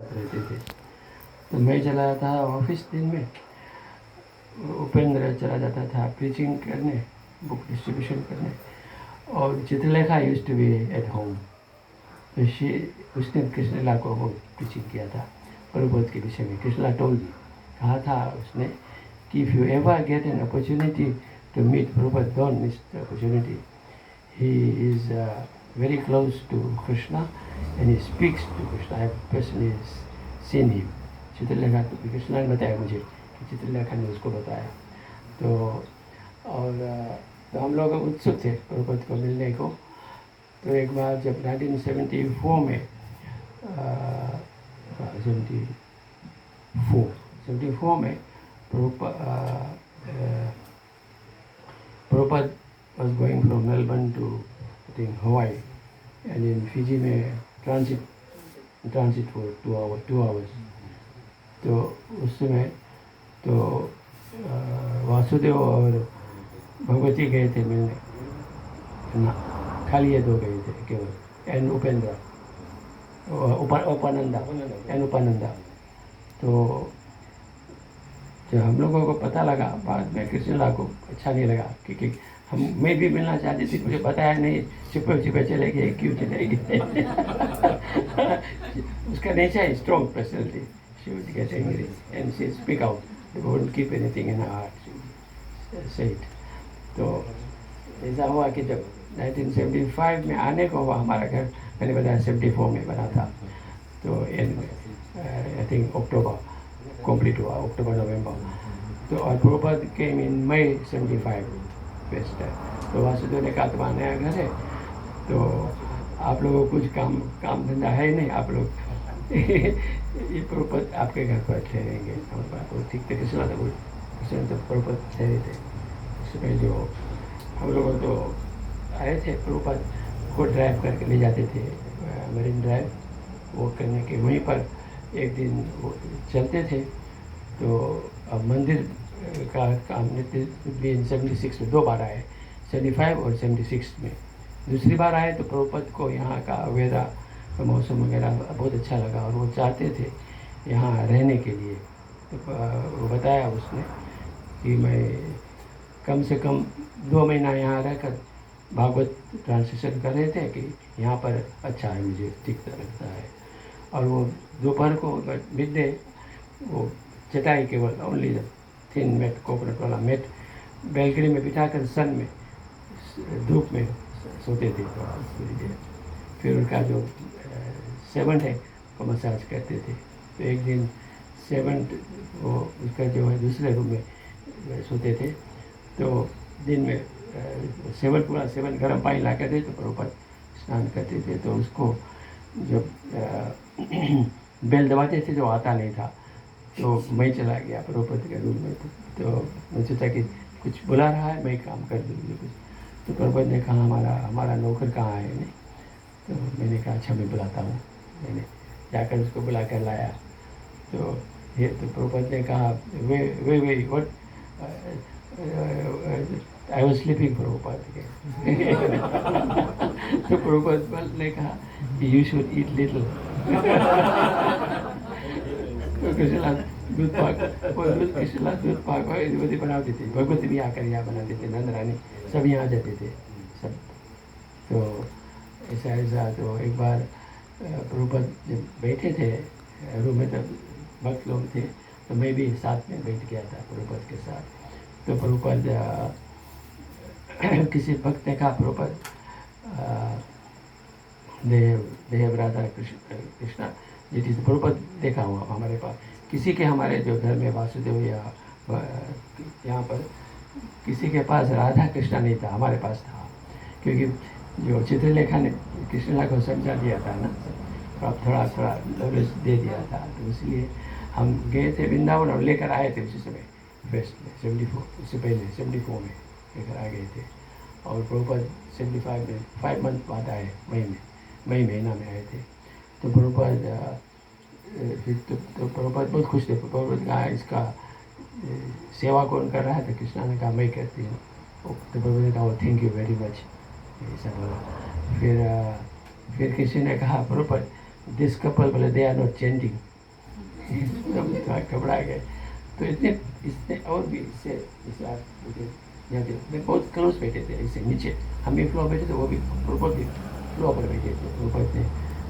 रहते थे। तो मैं चला था ऑफिस दिन में, उपेंद्र चला जाता था प्रीचिंग करने, बुक डिस्ट्रीब्यूशन करने, और Chitralekha used to be at home. तो उसने कृष्णला को वो प्रीचिंग किया था प्रभुपद के विषय में। कृष्णला टोल्ड कहा था उसने कि if you ever get an opportunity to meet Prabhupada, don't miss the opportunity. He is very close to Krishna and he speaks to Krishna. I have personally seen him. Chitralekha तो कृष्णा ने बताया मुझे कि चित्रलेखा ने उसको बताया। तो और तो हम लोग उत्सुक थे प्रभुपद को मिलने को। तो एक बार जब 1974 में 74 में Prabhupada was going from Melbourne to I think Hawaii, and in Fiji में transit for 2 hours। तो उस समय तो वासुदेव और भगवती गए थे मिलने ना, खाली ये दो गए थे केवल, एन उपेंद्र उपानंदा। तो जब हम लोगों को पता लगा बाद में, कृष्णला को अच्छा नहीं लगा क्योंकि मैं भी मिलना चाहती थी, मुझे बताया नहीं, छुपे छुपे चले गए, क्यों चले गए। उसका नेचर है strong personality, she would get angry and she speak out, wouldn't keep anything in her heart, से इट। तो ऐसा हुआ कि जब 1975 में आने को हुआ हमारा घर, मैंने बताया 74 में बना था, तो आई थिंक अक्टूबर कंप्लीट हुआ, अक्टूबर नवंबर। तो और प्रभुपद केम इन मई 75 बेस्ट है। तो वासुदेव ने कहा तुम्हारा नया घर है, तो आप लोगों को कुछ काम धंधा है नहीं, आप लोग ये प्रभुपद आपके घर पर ठहरेंगे। तो ठीक थे, कृष्णा तो प्रभुपद ठहरे थे। उसमें जो हम लोग तो आए थे, प्रभुपद को ड्राइव करके ले जाते थे मरीन ड्राइव वो करने के। वहीं पर एक दिन वो चलते थे, तो अब मंदिर का काम 76 में 2 बार आए, 75 और 76 में। दूसरी बार आए तो प्रभुपद को यहाँ का वेदर का मौसम वगैरह बहुत अच्छा लगा और वो चाहते थे यहाँ रहने के लिए। तो वो बताया उसने कि मैं कम से कम 2 महीना यहाँ रहकर भागवत ट्रांसलेशन कर रहे थे कि यहाँ पर अच्छा है, मुझे ठीक लगता है। और वो दोपहर को मिड डे वो चटाई केवल ओनली थिन मेट, कोकोनट वाला मेट बैल्कनी में बिठाकर सन में धूप में सोते थे पूरी देर। फिर उनका जो सेवंथ है को मसाज करते थे। तो एक दिन सेवंथ वो उसका जो है दूसरे रूम में सोते थे, तो दिन में पूरा 7 गर्म पानी ला कर दे तो प्रभुपद स्नान करते थे। तो उसको जब बेल दबाते थे जो आता नहीं था, तो मैं चला गया प्रभुपद के रूम में। तो मैं सोचा कि कुछ बुला रहा है, मैं काम कर दूँगी कुछ। तो प्रभुपद ने कहा हमारा नौकर कहाँ है नहीं। तो मैंने कहा अच्छा मैं बुलाता हूँ। मैंने जाकर उसको बुला कर लाया। तो प्रभुपद ने कहा way what, I was sleeping Prabhupada के। तो प्रभुपद ने कहा यू शुड ईट लिटिल। तो कृष्णला दूध पाक बधी बनाती थी, भगवती भी आकर यहाँ बनाते थे, नंद रानी सब यहाँ जाते थे सब। तो ऐसा तो एक बार प्रभुपद जब बैठे थे रूम में, तब भक्त लोग थे, तो मैं भी साथ में बैठ गया था प्रभुपद के साथ। तो प्रभुपद किसी भक्त ने कहा प्रभुपद देव राधा कृष्णा जी थी। तो प्रभुपद देखा हुआ हमारे पास, किसी के हमारे जो घर में वासुदेव या यहाँ पर किसी के पास राधा कृष्णा नहीं था, हमारे पास था। क्योंकि जो चित्रलेखा ने कृष्णला को समझा दिया था ना, तो अब थोड़ा नॉलेज दे दिया था। तो इसलिए हम गए थे वृंदावन और लेकर आए थे उसी समय वेस्ट में 74, उससे पहले 74 में लेकर आ गए थे। और प्रभुपद 75 में 5 मंथ बाद आए, मई महीना में आए थे। तो प्रभुपद तो प्रभुपद बहुत खुश थे। प्रभुपद कहा इसका सेवा कौन कर रहा है, तो कृष्णा ने कहा मैं करती हूँ। तो प्रभुपद ने कहा थैंक यू वेरी मच, ऐसा बोला। फिर किसी ने कहा प्रभुपद दिस कपल बोले दे आर नॉट चेंजिंग, हम थोड़ा घबरा गए। तो इसने और भी इससे जैसे आप मुझे यहाँ पे मैं बहुत क्लोज बैठे थे, इससे नीचे हम भी फ्लोर बैठे थे, वो भी प्रभुपद भी फ्लोर पर बैठे थे। प्रभुपद ने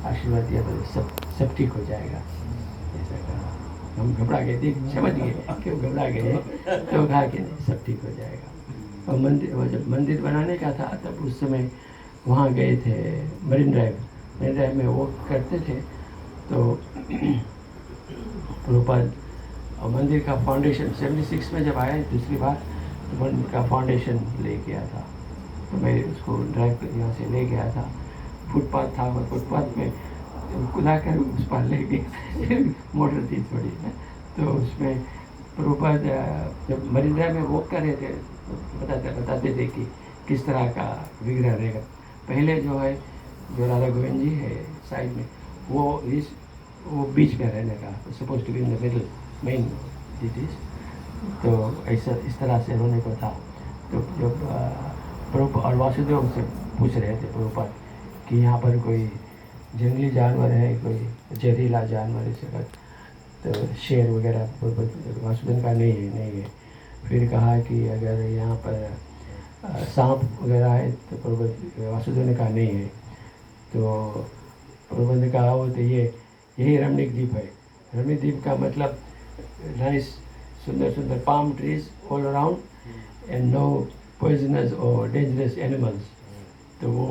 आशीर्वाद दिया, तो सब ठीक हो जाएगा ऐसा कहा। हम घबरा गए, देख समझ गए क्यों घबरा गए, तो कहा कि नहीं सब ठीक हो जाएगा। और वो जब मंदिर बनाने का था तब उस समय वहाँ गए थे मरीन ड्राइव में वो करते थे। तो प्रभुपाद और मंदिर का फाउंडेशन 76 में जब आया दूसरी बार, तो मंदिर का फाउंडेशन ले गया था। तो मैं उसको ड्राइव कर यहाँ से ले गया था, फुटपाथ था, और फुटपाथ में कुदा कर उस पर ले गया मोटर थी थोड़ी है, तो उसमें प्रभुपाद जब मरीन ड्राइव में वॉक कर रहे थे तो बताते थे कि किस तरह का विग्रह रहेगा। पहले जो है जो राधा गोविंद जी है साइड में, वो बीच में रहने का, suppose to be in the middle men deities. तो ऐसा इस तरह से होने को था। तो जब प्रभु और वासुदेव से पूछ रहे थे प्रभुपाद कि यहाँ पर कोई जंगली जानवर है, कोई जहरीला जानवर है सर, तो शेर वगैरह, वासुदेव का नहीं है। फिर कहा कि अगर यहाँ पर सांप वगैरह है, तो प्रभु वासुदेव ने कहा नहीं है। तो प्रभु ने कहा वो तो यही रमणीक द्वीप है। रमणीक द्वीप का मतलब नाइस, सुंदर सुंदर palm trees all around and no poisonous और डेंजरस एनिमल्स, तो वो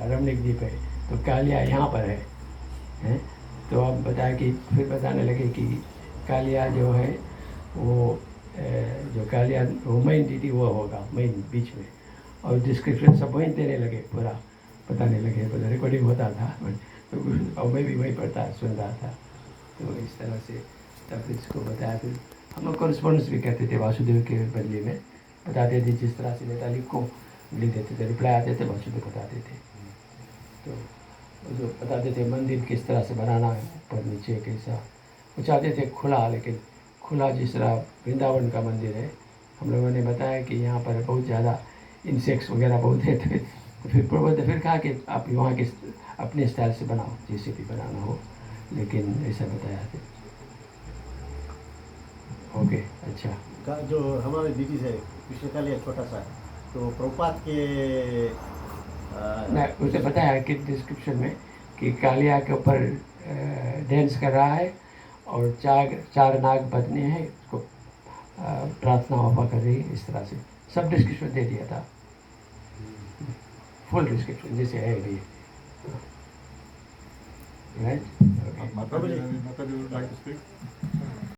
रमणीक द्वीप है। तो कालिया यहाँ पर है? तो अब बताया कि फिर बताने लगे कि कालिया जो है वो जो कालिया वो मेन डिटी वो होगा मेन बीच में, और डिस्क्रिप्शन सब वहीं देने लगे, पूरा बताने लगे, पूरा रिकॉर्डिंग होता था, तो और मैं भी वहीं पढ़ता सुन रहा था। तो इस तरह से तब इसको बताया। फिर हम लोग कॉरेस्पॉन्डेंस भी करते थे वासुदेव के बदले में, बताते थे जिस तरह से नेताली को लिख देते थे, रिप्लाई आते थे, वासुदेव बताते थे। तो जो बताते थे मंदिर किस तरह से बनाना है, ऊपर नीचे कैसा, वो चाहते थे खुला, लेकिन खुला जिस तरह वृंदावन का मंदिर है, हम लोगों ने बताया कि यहाँ पर बहुत ज़्यादा इंसेक्ट्स वगैरह बहुत है। तो फिर प्रबोध फिर कहा कि आप वहाँ के अपने स्टाइल से बनाओ, जैसे भी बनाना हो, लेकिन ऐसा बताया था। ओके, अच्छा। का जो हमारे दीदी है कृष्ण का लिया छोटा सा, तो प्रभुपाद के मैं उसे बताया कि डिस्क्रिप्शन में कि कालिया के ऊपर डांस कर रहा है, और चार नाग पत्नी है, उसको प्रार्थना वफा कर रही है, इस तरह से सब डिस्क्रिप्शन दे दिया था, फुल डिस्क्रिप्शन जैसे है भी, right. Mataji would like to speak.